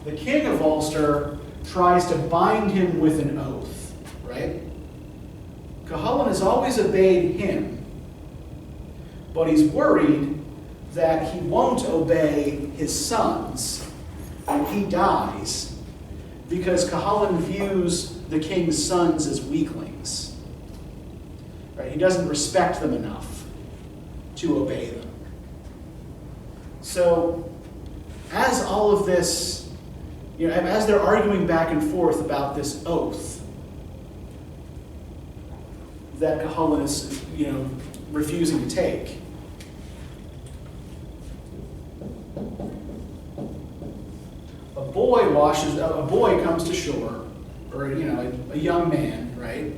the king of Ulster tries to bind him with an oath, right? Cuchulainn has always obeyed him, but he's worried that he won't obey his sons when he dies, because Cuchulainn views the king's sons as weaklings. Right? He doesn't respect them enough to obey them. So, as all of this, as they're arguing back and forth about this oath that Cuchulainn is, refusing to take, a boy comes to shore, or a young man, right,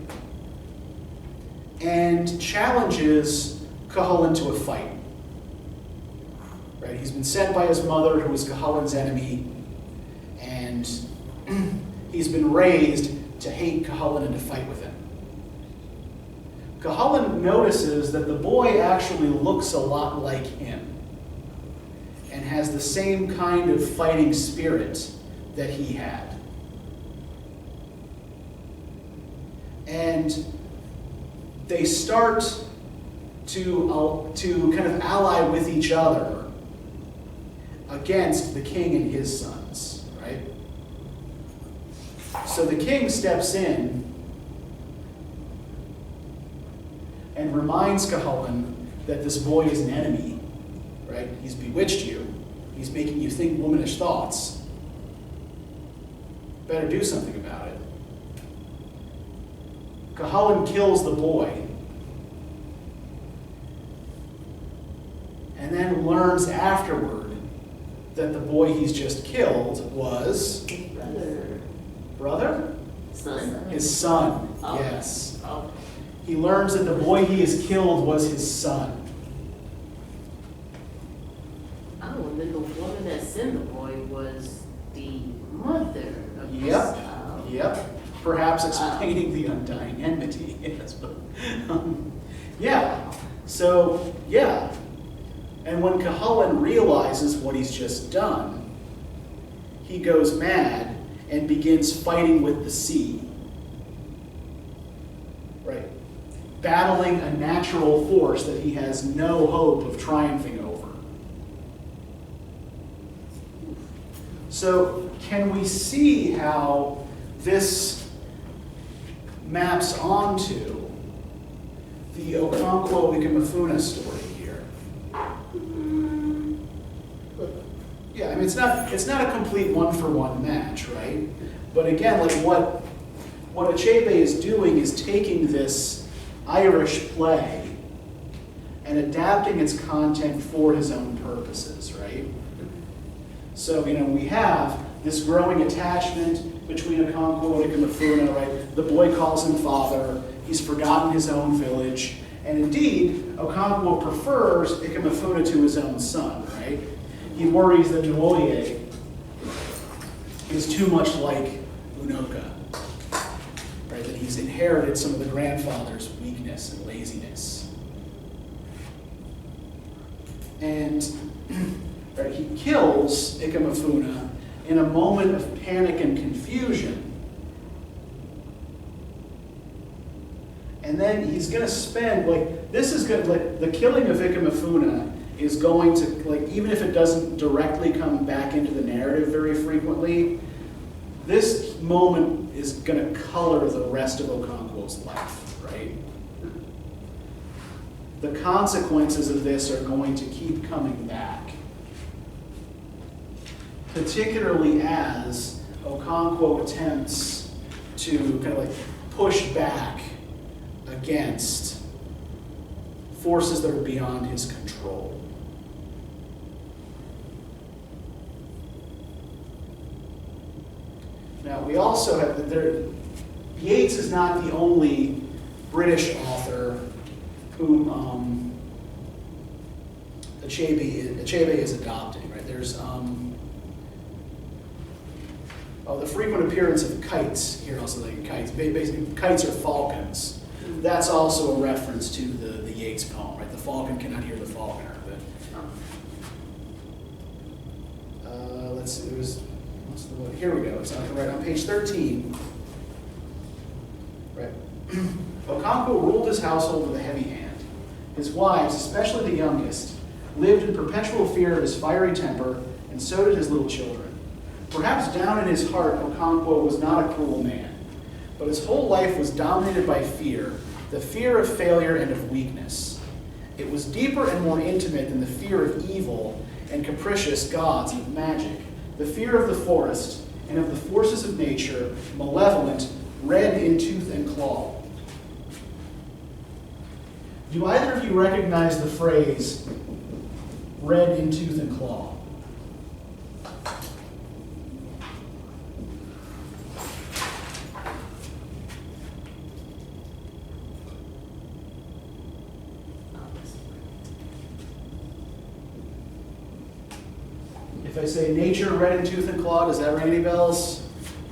and challenges Cuchulainn to a fight. Right? He's been sent by his mother, who was Cuchulainn's enemy, and he's been raised to hate Cuchulainn and to fight with him. Cuchulainn notices that the boy actually looks a lot like him and has the same kind of fighting spirit that he had. And they start to kind of ally with each other against the king and his sons, right? So the king steps in and reminds Cuchulainn that this boy is an enemy, right? He's bewitched you. He's making you think womanish thoughts. Better do something about it. Cuchulainn kills the boy and then learns afterward that the boy he's just killed was His brother? son. His son, Oh. yes. Oh. He learns that the boy he has killed was his son. Oh, and then the woman that sent the boy was the mother of the Yep. child. Yep. Perhaps explaining the undying enmity. Yes, but yeah. So yeah. And when Cuchulainn realizes what he's just done, he goes mad and begins fighting with the sea. Right? Battling a natural force that he has no hope of triumphing over. So, can we see how this maps onto the Okonkwo Ikemefuna story here? Yeah, I mean, it's not a complete one-for-one match, right? But again, like what Achebe is doing is taking this Irish play and adapting its content for his own purposes, right? So, we have this growing attachment between Okonkwo and Ikemefuna, right? The boy calls him father. He's forgotten his own village. And indeed, Okonkwo prefers Ikemefuna to his own son, right? He worries that Nwoye is too much like Unoka, right? That he's inherited some of the grandfather's weakness and laziness. And right, he kills Ikemefuna in a moment of panic and confusion. And then he's going to spend, the killing of Ikemefuna is going to, even if it doesn't directly come back into the narrative very frequently, this moment is going to color the rest of Okonkwo's life, right? The consequences of this are going to keep coming back. Particularly as Okonkwo attempts to kind of push back against forces that are beyond his control. Now, we also have, Yeats is not the only British author whom Achebe is adopting, right? There's the frequent appearance of kites here, also like kites. Basically, kites are falcons. That's also a reference to the Yeats poem, right? The falcon cannot hear the falconer. But let's see. Here we go. It's right on page 13. Right. Okonkwo ruled his household with a heavy hand. His wives, especially the youngest, lived in perpetual fear of his fiery temper, and so did his little children. Perhaps down in his heart, Okonkwo was not a cruel man, but his whole life was dominated by fear, the fear of failure and of weakness. It was deeper and more intimate than the fear of evil and capricious gods and of magic, the fear of the forest and of the forces of nature, malevolent, red in tooth and claw. Do either of you recognize the phrase, red in tooth and claw? If I say nature, red in tooth and claw, does that ring any bells?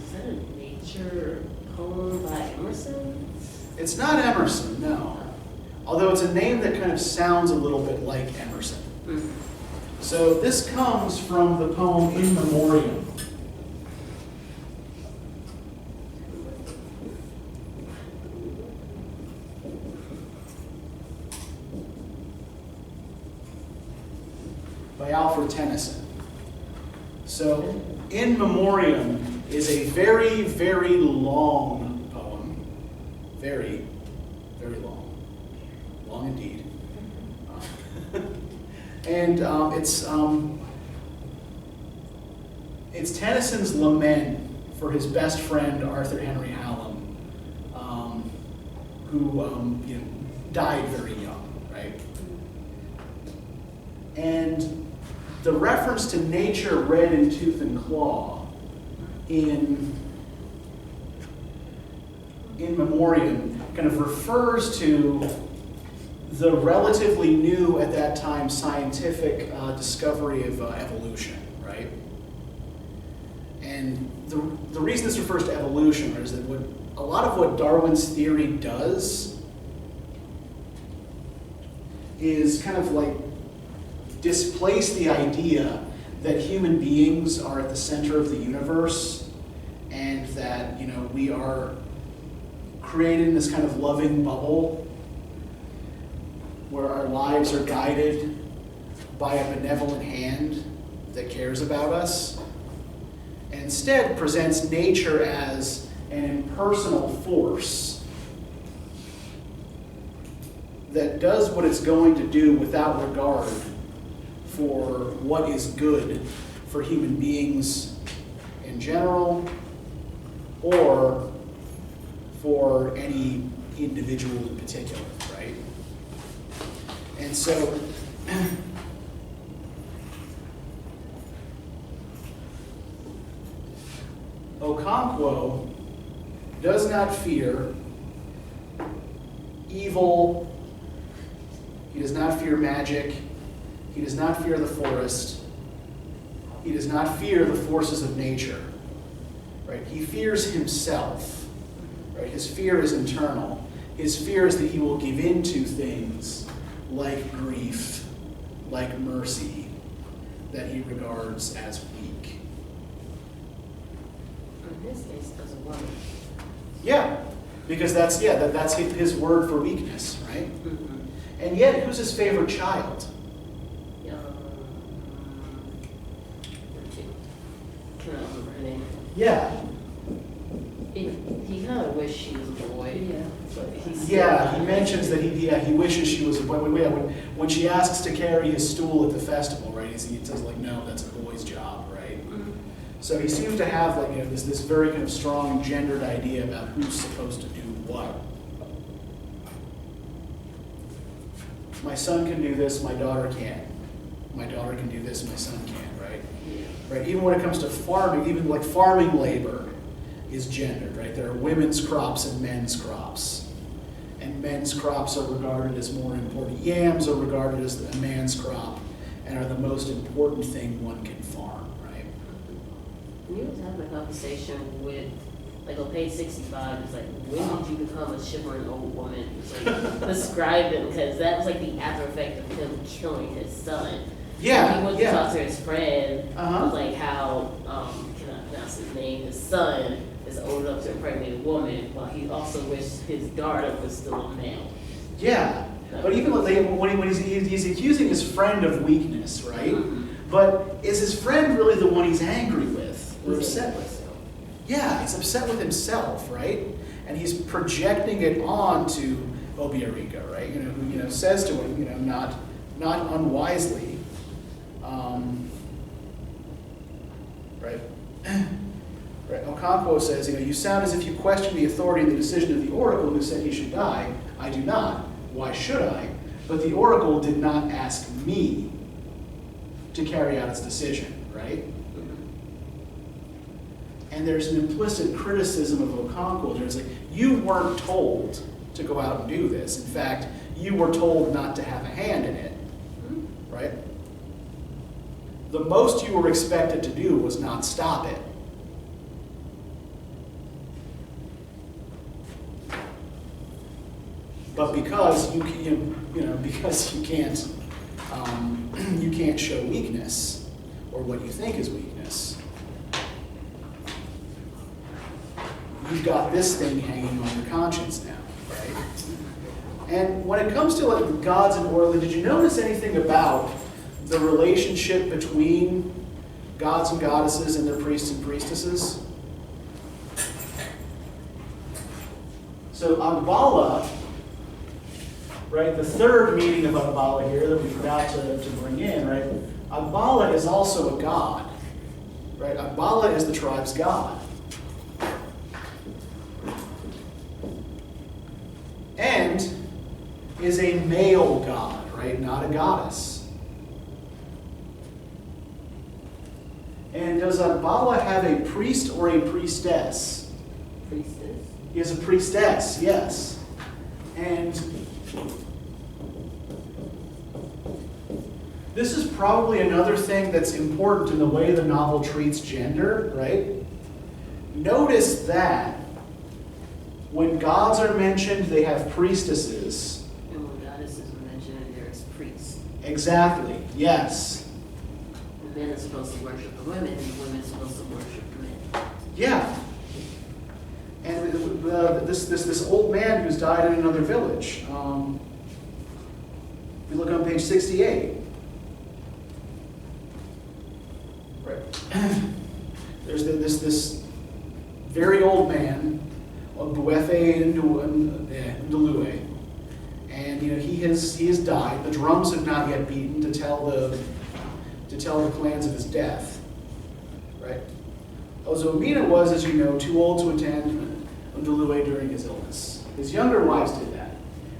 Is that a nature poem by Emerson? It's not Emerson, no. Although it's a name that kind of sounds a little bit like Emerson. Mm-hmm. So this comes from the poem In Memoriam. By Alfred Tennyson. So, In Memoriam is a very, very long poem. Very, very long. Long indeed. And it's Tennyson's lament for his best friend, Arthur Henry Hallam, who died very young, right? And the reference to nature red in tooth and claw in Memoriam kind of refers to the relatively new at that time scientific discovery of evolution, right? And the reason this refers to evolution is that a lot of what Darwin's theory does is kind of like displace the idea that human beings are at the center of the universe and that, we are created in this kind of loving bubble where our lives are guided by a benevolent hand that cares about us, and instead presents nature as an impersonal force that does what it's going to do without regard for what is good for human beings in general or for any individual in particular, right? And so, Okonkwo does not fear evil, he does not fear magic, he does not fear the forest, he does not fear the forces of nature, right? He fears himself, right? His fear is internal. His fear is that he will give in to things like grief, like mercy, that he regards as weak. In this case, as a woman. Yeah, because that's his word for weakness, right? Mm-hmm. And yet, who's his favorite child? Can I remember her name? Yeah. He kind of wished she was a boy. Yeah. But He mentions that he wishes she was a boy. When she asks to carry his stool at the festival, right? He says like, no, that's a boy's job, right? Mm-hmm. So he seems to have this very kind of strong gendered idea about who's supposed to do what. My son can do this, my daughter can't. My daughter can do this, my son can't, right? Yeah. Right? Even when it comes to farming, even like farming labor is gendered, right? There are women's crops and men's crops. And men's crops are regarded as more important. Yams are regarded as a man's crop and are the most important thing one can farm, right? You was having a conversation with, like on page 65, it's like, when did you become a shivering old woman? It's like, describe it, because that was like the after effect of him killing his son. Yeah, He went to talk to his friend, Uh-huh. like how, can I pronounce his name? His son is old enough to impregnate a woman, while he also wished his daughter was still a male. Yeah, but even when he's accusing his friend of weakness, right? Mhm. But is his friend really the one he's angry with? or upset with. Yeah, he's upset with himself, right? And he's projecting it onto Obiarika, right? Who says to him, not unwisely, right? Right. Okonkwo says, you sound as if you question the authority and the decision of the oracle who said he should die. I do not. Why should I? But the oracle did not ask me to carry out its decision, right? And there's an implicit criticism of Okonkwo. There's like, you weren't told to go out and do this. In fact, you were told not to have a hand in it, right? The most you were expected to do was not stop it. But because because you can't show weakness or what you think is weakness, you've got this thing hanging on your conscience now, right? And when it comes to like gods and Orla, did you notice anything about the relationship between gods and goddesses and their priests and priestesses? So Agbala, right, the third meaning of Agbala here that we forgot to bring in, right? Agbala is also a god, right? Agbala is the tribe's god. And is a male god, right? Not a goddess. And does Agbala have a priest or a priestess? Priestess. He has a priestess, yes. And this is probably another thing that's important in the way the novel treats gender, right? Notice that when gods are mentioned, they have priestesses. And when goddesses are mentioned, there's priests. Exactly, yes. The men are supposed to worship the women, and the women are supposed to worship the men. Yeah. And this old man who's died in another village. If you look on page 68. Right. There's this very old man, Buefe Ndulue, and he has died. The drums have not yet beaten to tell the clans of his death. Right. Ozoamina was, as you know, too old to attend Ndulue during his illness. His younger wives did that.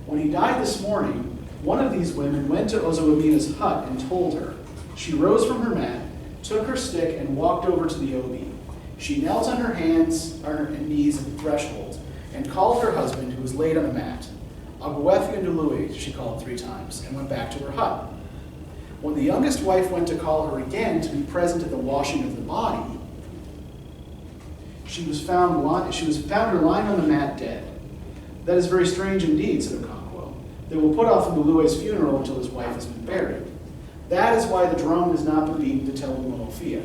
When he died this morning, one of these women went to Ozoamina's hut and told her. She rose from her mat, took her stick, and walked over to the Obi. She knelt on her hands and knees at the threshold and called her husband, who was laid on a mat. Agwefi and Ndulue, she called 3 times, and went back to her hut. When the youngest wife went to call her again to be present at the washing of the body, she was found her lying on the mat dead. That is very strange indeed, said Okonkwo. They will put off Ndulue's funeral until his wife has been buried. That is why the drum has not been beaten to tell Umuofia.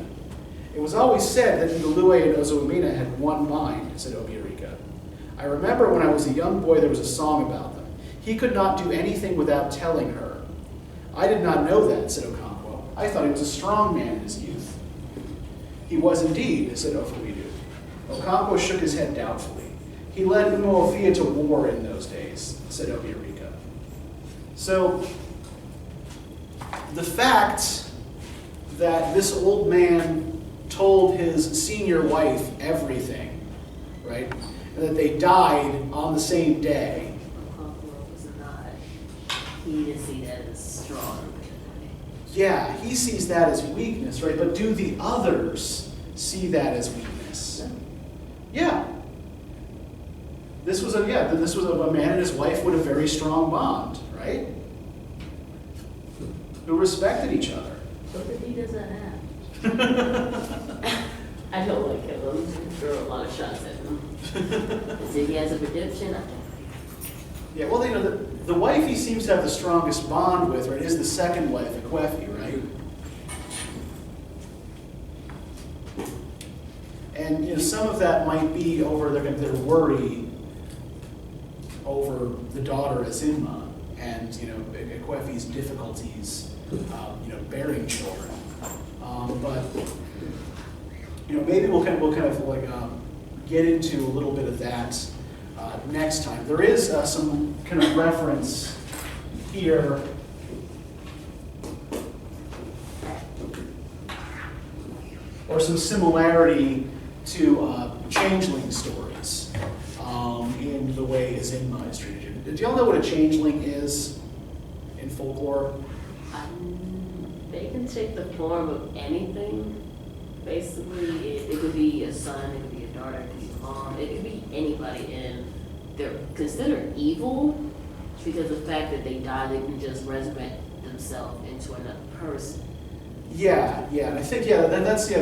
It was always said that Ndulue and Ozoamina had one mind, said Obiarika. I remember when I was a young boy there was a song about them. He could not do anything without telling her. I did not know that, said Okonkwo. I thought he was a strong man in his youth. He was indeed, said Ofowidu. Okonkwo shook his head doubtfully. He led Umuofia to war in those days, said Obiarika. So, the fact that this old man told his senior wife everything, right, and that they died on the same day. Okonkwo was not, he didn't see that as strong. Yeah, he sees that as weakness, right? But do the others see that as weakness? Yeah. This was a man and his wife with a very strong bond, right? Who respected each other. But if he doesn't have. I don't like him. I'm just gonna throw a lot of shots at him. Is he has a redemption? I don't. Yeah, well, the wife he seems to have the strongest bond with, right, is the second wife, Akwefi, right? And some of that might be over their worry over the daughter Azimma and Akwefi's difficulties, bearing children. But maybe we'll kind of like get into a little bit of that next time. There is some kind of reference here or some similarity to changeling stories in the way is in my street. Do y'all know what a changeling is in folklore? They can take the form of anything. Basically, it could be a son, it could be a daughter, it could be a mom, it could be anybody, and they're considered evil because of the fact that they die, they can just resurrect themselves into another person. Yeah, and I think that's the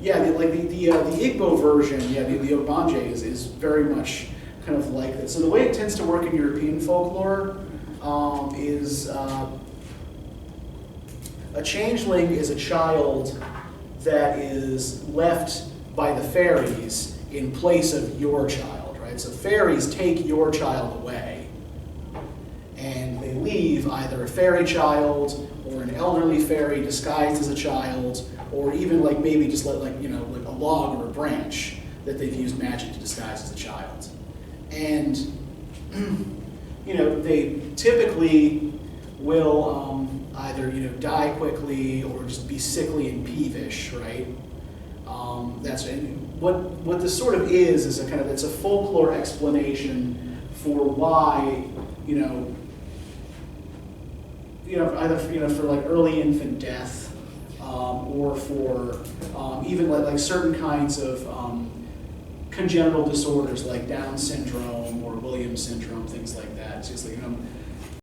Igbo version, the Obanje is very much kind of like that. So the way it tends to work in European folklore is a changeling is a child that is left by the fairies in place of your child, right? So fairies take your child away, and they leave either a fairy child or an elderly fairy disguised as a child, or even like maybe just like a log or a branch that they've used magic to disguise as a child. And they typically will either die quickly or just be sickly and peevish, right? That's what this sort of is it's a folklore explanation for why either for like early infant death or for even like certain kinds of congenital disorders like Down syndrome or Williams syndrome, things like that. It's just like